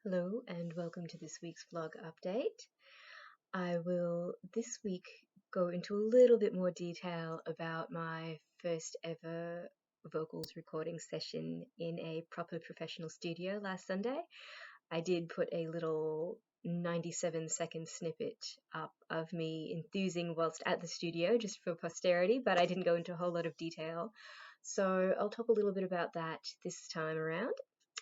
Hello and welcome to this week's vlog update. I will this week go into a little bit more detail about my first ever vocals recording session in a proper professional studio last Sunday. I did put a little 97-second snippet up of me enthusing whilst at the studio just for posterity, but I didn't go into a whole lot of detail. So I'll talk a little bit about that this time around.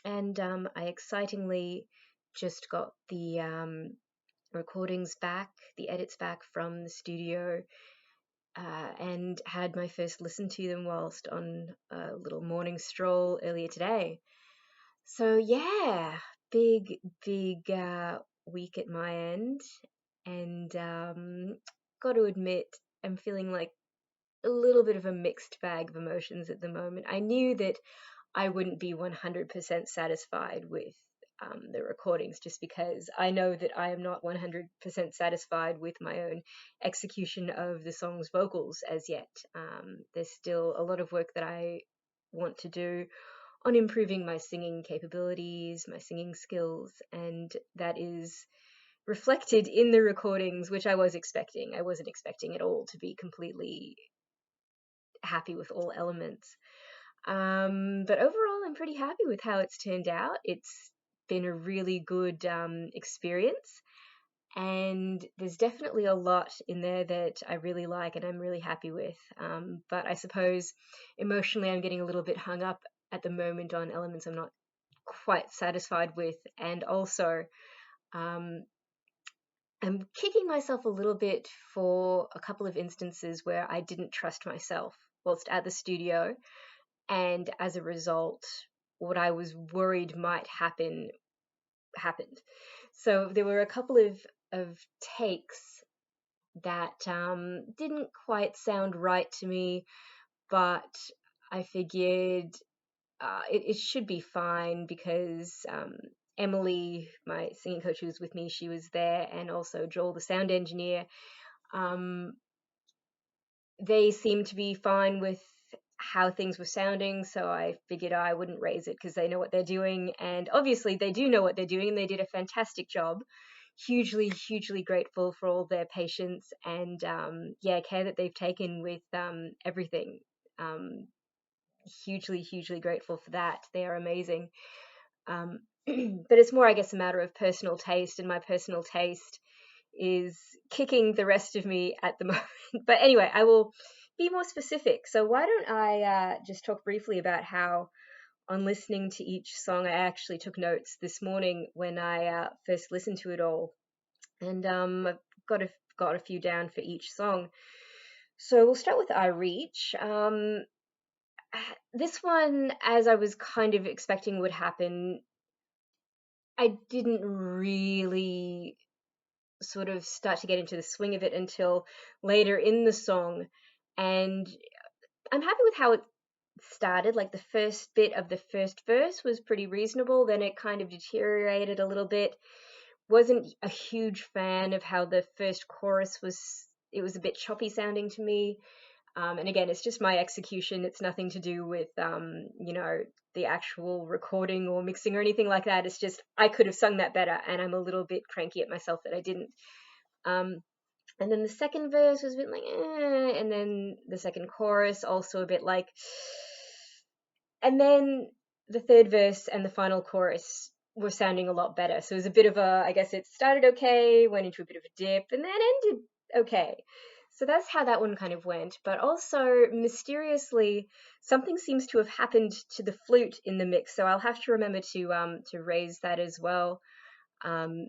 And I excitingly just got the recordings back, the edits back from the studio, and had my first listen to them whilst on a little morning stroll earlier today. So yeah, big week at my end, and got to admit, I'm feeling like a little bit of a mixed bag of emotions at the moment. I knew that I wouldn't be 100% satisfied with the recordings just because I know that I am not 100% satisfied with my own execution of the song's vocals as yet. There's still a lot of work that I want to do on improving my singing capabilities, my singing skills, and that is reflected in the recordings, which I was expecting. I wasn't expecting at all to be completely happy with all elements. But overall, I'm pretty happy with how it's turned out. It's been a really good experience, and there's definitely a lot in there that I really like and I'm really happy with. But I suppose emotionally, I'm getting a little bit hung up at the moment on elements I'm not quite satisfied with, and also um, I'm kicking myself a little bit for a couple of instances where I didn't trust myself whilst at the studio, and as a result, what I was worried might happen happened. So there were a couple of takes that didn't quite sound right to me, but I figured it should be fine because Emily, my singing coach who was with me, she was there, and also Joel, the sound engineer. Um, they seemed to be fine with how things were sounding, so I figured I wouldn't raise it because they know what they're doing, and obviously they do know what they're doing, and they did a fantastic job. Hugely grateful for all their patience and care that they've taken with everything. Um, hugely grateful for that. They are amazing. Um, but it's more, I guess, a matter of personal taste, and my personal taste is kicking the rest of me at the moment. But anyway, I will be more specific. So why don't I just talk briefly about how, on listening to each song, I actually took notes this morning when I first listened to it all, and I've got a few down for each song. So we'll start with I Reach. This one, as I was kind of expecting would happen, I didn't really sort of start to get into the swing of it until later in the song. And I'm happy with how it started. Like the first bit of the first verse was pretty reasonable, then it kind of deteriorated a little bit. Wasn't a huge fan of how the first chorus was. It was a bit choppy sounding to me. And again, it's just my execution. It's nothing to do with, the actual recording or mixing or anything like that. It's just I could have sung that better, and I'm a little bit cranky at myself that I didn't. Um, and then the second verse was a bit like, and then the second chorus also a bit like, and then the third verse and the final chorus were sounding a lot better. So it was a bit of a, I guess it started okay, went into a bit of a dip, and then ended okay. So that's how that one kind of went. But also, mysteriously, something seems to have happened to the flute in the mix. So I'll have to remember to raise that as well. Um,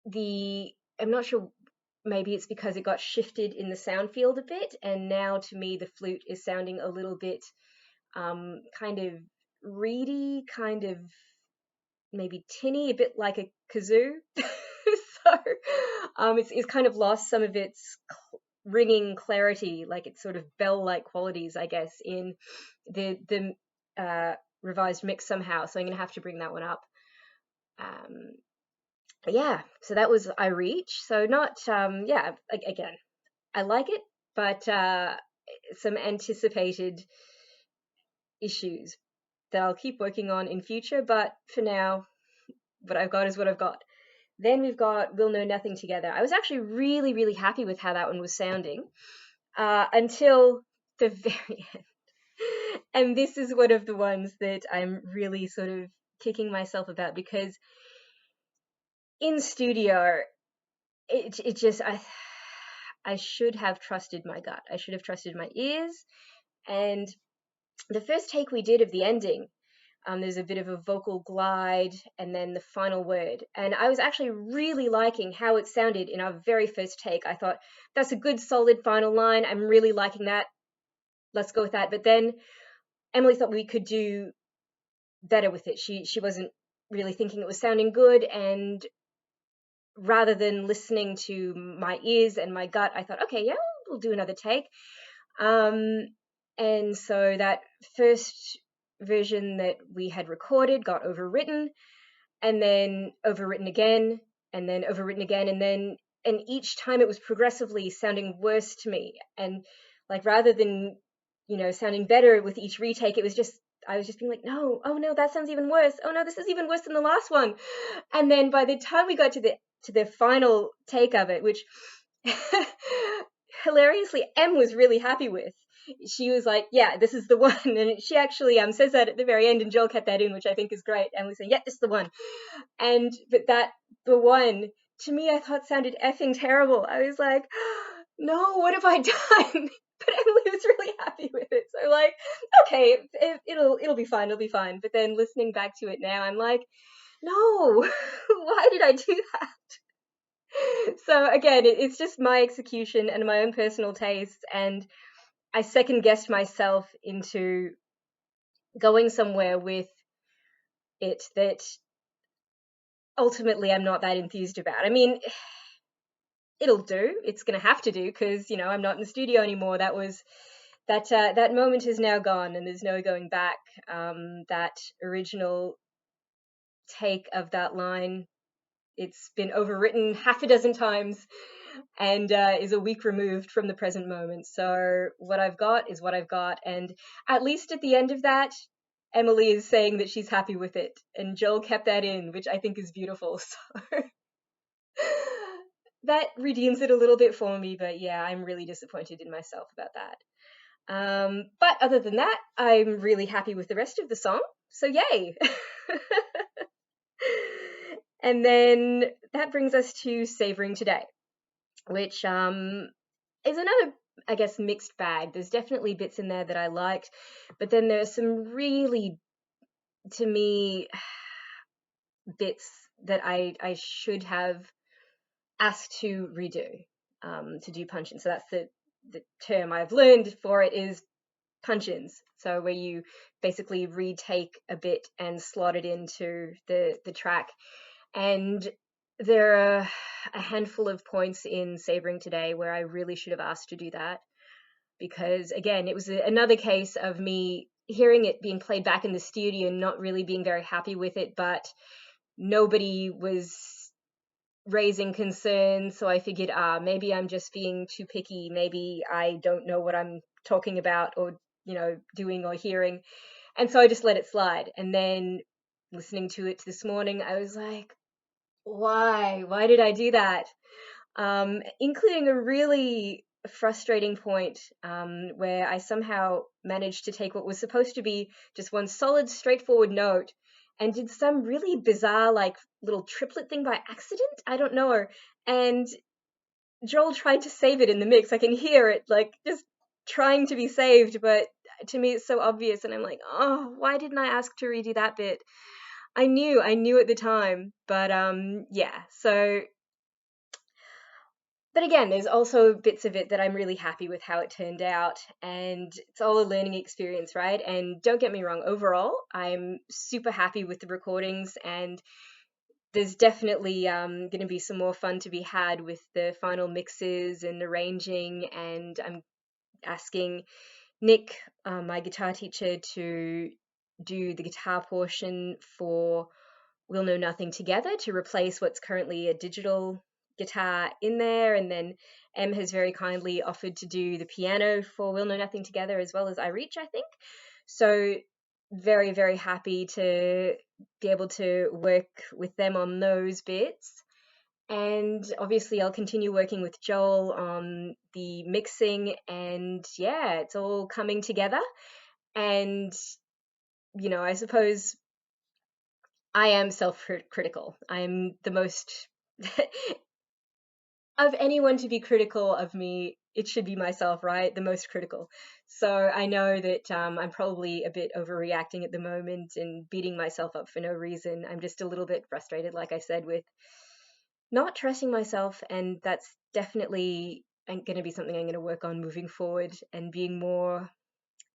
the I'm not sure. Maybe it's because it got shifted in the sound field a bit, and now to me the flute is sounding a little bit kind of reedy, kind of maybe tinny, a bit like a kazoo. So it's kind of lost some of its ringing clarity, like its sort of bell-like qualities, I guess, in the revised mix somehow. So I'm gonna have to bring that one up. Um, yeah, so that was I Reach. So not again, I like it, but some anticipated issues that I'll keep working on in future. But for now, what I've got is what I've got. Then we've got We'll Know Nothing Together. I was actually really, really happy with how that one was sounding until the very end. And this is one of the ones that I'm really sort of kicking myself about, because in studio, it just I should have trusted my gut. I should have trusted my ears. And the first take we did of the ending, there's a bit of a vocal glide and then the final word. And I was actually really liking how it sounded in our very first take. I thought, that's a good, solid final line. I'm really liking that. Let's go with that. But then Emily thought we could do better with it. She wasn't really thinking it was sounding good. And rather than listening to my ears and my gut, I thought, okay, yeah, we'll do another take. And so that first version that we had recorded got overwritten, and then overwritten again, and then overwritten again, and each time it was progressively sounding worse to me. And like, rather than, sounding better with each retake, I was just being like, no, oh no, that sounds even worse. Oh no, this is even worse than the last one. And then by the time we got to the final take of it, which hilariously Em was really happy with. She was like, yeah, this is the one. And she actually says that at the very end, and Joel kept that in, which I think is great. And we say, yeah, this is the one. But the one, to me, I thought sounded effing terrible. I was like, no, what have I done? But Emily was really happy with it. So like, okay, it'll be fine. It'll be fine. But then listening back to it now, I'm like, no, why did I do that? So again, it's just my execution and my own personal taste, and I second guessed myself into going somewhere with it that ultimately I'm not that enthused about. I mean, it'll do. It's going to have to do, because I'm not in the studio anymore. That moment is now gone, and there's no going back. That original take of that line, it's been overwritten half a dozen times, and is a week removed from the present moment. So what I've got is what I've got. And at least at the end of that, Emily is saying that she's happy with it. And Joel kept that in, which I think is beautiful. So that redeems it a little bit for me. But yeah, I'm really disappointed in myself about that. But other than that, I'm really happy with the rest of the song. So yay! And then that brings us to Savouring Today, which is another, I guess, mixed bag. There's definitely bits in there that I liked, but then there's some really, to me, bits that I should have asked to redo, to do punch-ins. So that's the term I've learned for it, is punch-ins. So where you basically retake a bit and slot it into the track. And there are a handful of points in Savouring Today where I really should have asked to do that, because again, it was another case of me hearing it being played back in the studio and not really being very happy with it, but nobody was raising concerns. So I figured, maybe I'm just being too picky. Maybe I don't know what I'm talking about, or, doing or hearing. And so I just let it slide. And then listening to it this morning, I was like, why did I do that? Including a really frustrating point, where I somehow managed to take what was supposed to be just one solid, straightforward note and did some really bizarre, like, little triplet thing by accident. I don't know. And Joel tried to save it in the mix. I can hear it, like, just trying to be saved, but to me it's so obvious, and I'm like, oh, why didn't I ask to redo that bit? I knew at the time, but yeah. So, but again, there's also bits of it that I'm really happy with how it turned out, and it's all a learning experience, right? And don't get me wrong, overall, I'm super happy with the recordings, and there's definitely going to be some more fun to be had with the final mixes and arranging, and I'm asking Nick, my guitar teacher, to do the guitar portion for We'll Know Nothing Together, to replace what's currently a digital guitar in there. And then Em has very kindly offered to do the piano for We'll Know Nothing Together, as well as I Reach, I think. So very, very happy to be able to work with them on those bits. And obviously, I'll continue working with Joel on the mixing, and yeah, it's all coming together. And, I suppose I am self-critical. I'm the most of anyone to be critical of me, it should be myself, right? The most critical. So I know that I'm probably a bit overreacting at the moment and beating myself up for no reason. I'm just a little bit frustrated, like I said, with not trusting myself, and that's definitely going to be something I'm going to work on moving forward, and being more,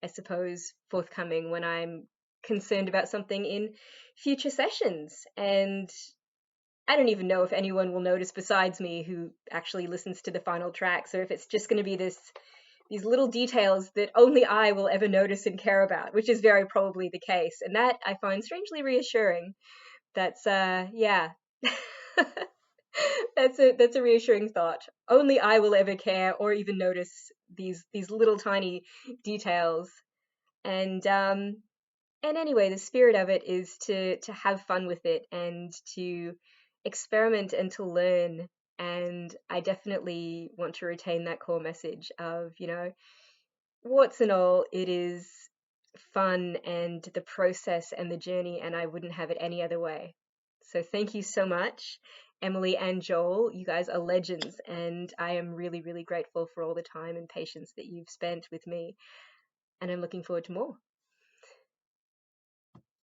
I suppose, forthcoming when I'm concerned about something in future sessions. And I don't even know if anyone will notice besides me who actually listens to the final tracks, or if it's just going to be these little details that only I will ever notice and care about, which is very probably the case. And that I find strangely reassuring. That's yeah. That's a reassuring thought. Only I will ever care or even notice these little tiny details. And anyway, the spirit of it is to have fun with it and to experiment and to learn. And I definitely want to retain that core message of, warts and all, it is fun and the process and the journey, and I wouldn't have it any other way. So thank you so much, Emily and Joel. You guys are legends, and I am really, really grateful for all the time and patience that you've spent with me. And I'm looking forward to more.